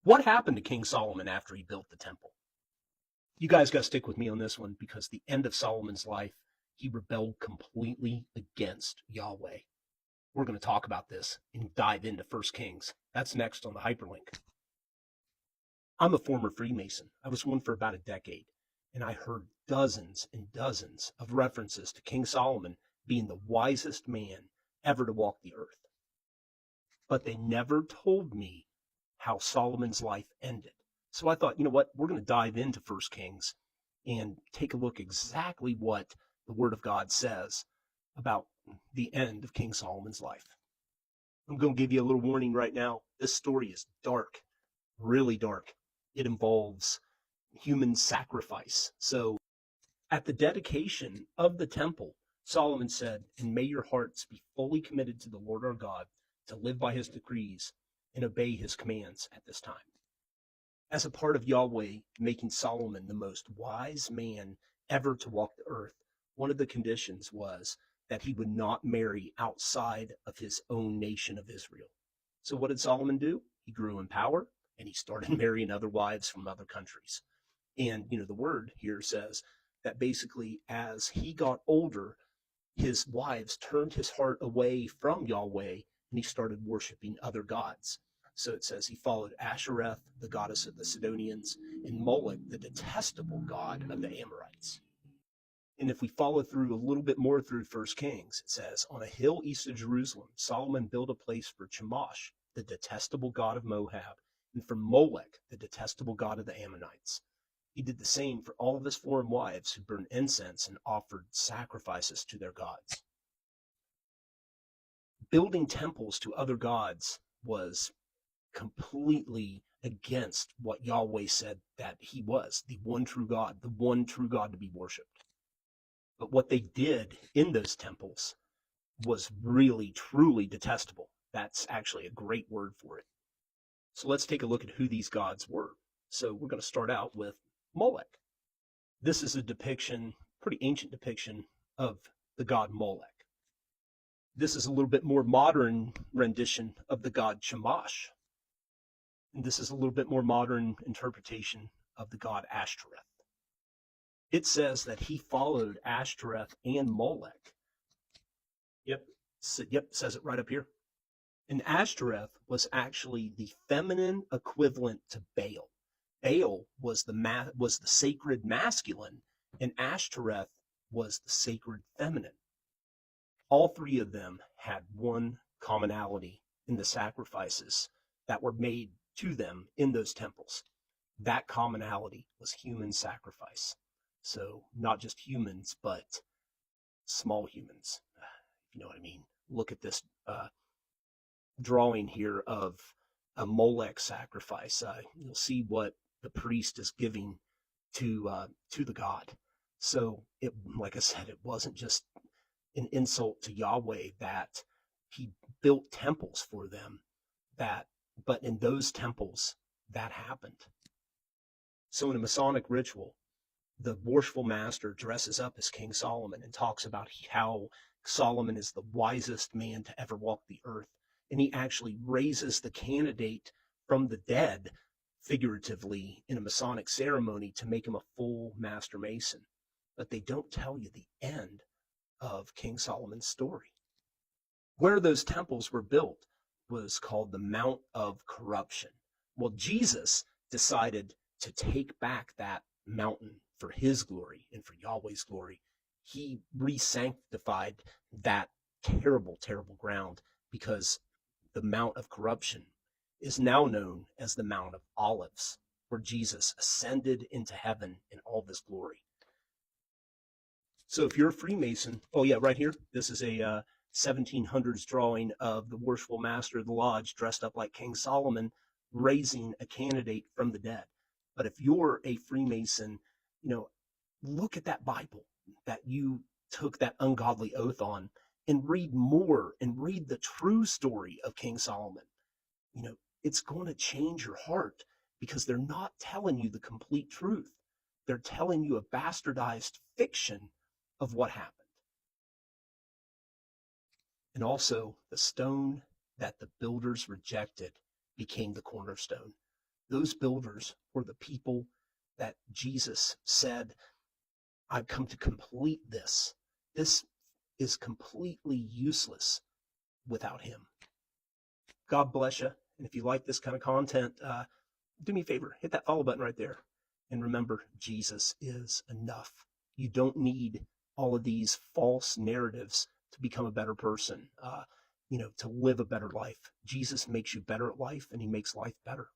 What happened to King Solomon after he built the temple? You guys got to stick with me on this one because the end of Solomon's life, he rebelled completely against Yahweh. We're going to talk about this and dive into 1 Kings. That's next on the hyperlink. I'm a former Freemason. I was one for about a decade, and I heard dozens and dozens of references to King Solomon being the wisest man ever to walk the earth. But they never told me how Solomon's life ended. So I thought, you know what, we're going to dive into 1 Kings and take a look exactly what the Word of God says about the end of King Solomon's life. I'm going to give you a little warning right now. This story is dark, really dark. It involves human sacrifice. So at the dedication of the temple, Solomon said, "And may your hearts be fully committed to the Lord our God, to live by his decrees and obey his commands at this time." As a part of Yahweh making Solomon the most wise man ever to walk the earth, one of the conditions was that he would not marry outside of his own nation of Israel. So what did Solomon do? He grew in power and he started marrying other wives from other countries. And, the word here says that basically as he got older, his wives turned his heart away from Yahweh and he started worshiping other gods. So it says he followed Ashereth, the goddess of the Sidonians, and Moloch, the detestable god of the Amorites. And if we follow through a little bit more through 1 Kings, it says, on a hill east of Jerusalem, Solomon built a place for Chemosh, the detestable god of Moab, and for Molech, the detestable god of the Ammonites. He did the same for all of his foreign wives who burned incense and offered sacrifices to their gods. Building temples to other gods was completely against what Yahweh said that he was, the one true God to be worshipped. But what they did in those temples was really, truly detestable. That's actually a great word for it. So let's take a look at who these gods were. So we're going to start out with Molech. This is a depiction, pretty ancient depiction of the god Molech. This is a little bit more modern rendition of the god Chemosh. And this is a little bit more modern interpretation of the god Ashtoreth. It says that he followed Ashtoreth and Molech. Yep, says it right up here. And Ashtoreth was actually the feminine equivalent to Baal. Baal was the sacred masculine, and Ashtoreth was the sacred feminine. All three of them had one commonality in the sacrifices that were made to them in those temples. That commonality was human sacrifice. So not just humans, but small humans, if you know what I mean. Look at this drawing here of a Molech sacrifice. You'll see what the priest is giving to the god. So it, like I said, it wasn't just an insult to Yahweh that he built temples for them, but in those temples that happened. So in a Masonic ritual, the worshipful master dresses up as King Solomon and talks about how Solomon is the wisest man to ever walk the earth. And he actually raises the candidate from the dead, figuratively, in a Masonic ceremony to make him a full master mason. But they don't tell you the end of King Solomon's story. Where those temples were built was called the Mount of Corruption. Well, Jesus decided to take back that mountain for his glory and for Yahweh's glory. He re-sanctified that terrible, terrible ground because the Mount of Corruption is now known as the Mount of Olives, where Jesus ascended into heaven in all of his glory. So if you're a Freemason, oh yeah, right here, this is a 1700s drawing of the worshipful master of the lodge dressed up like King Solomon, raising a candidate from the dead. But if you're a Freemason, look at that Bible that you took that ungodly oath on and read more and read the true story of King Solomon. It's going to change your heart because they're not telling you the complete truth. They're telling you a bastardized fiction of what happened. And also, the stone that the builders rejected became the cornerstone. Those builders were the people that Jesus said, I've come to complete this. This is completely useless without him. God bless you. And if you like this kind of content, do me a favor, hit that follow button right there. And remember, Jesus is enough. You don't need all of these false narratives to become a better person, to live a better life. Jesus makes you better at life, and he makes life better.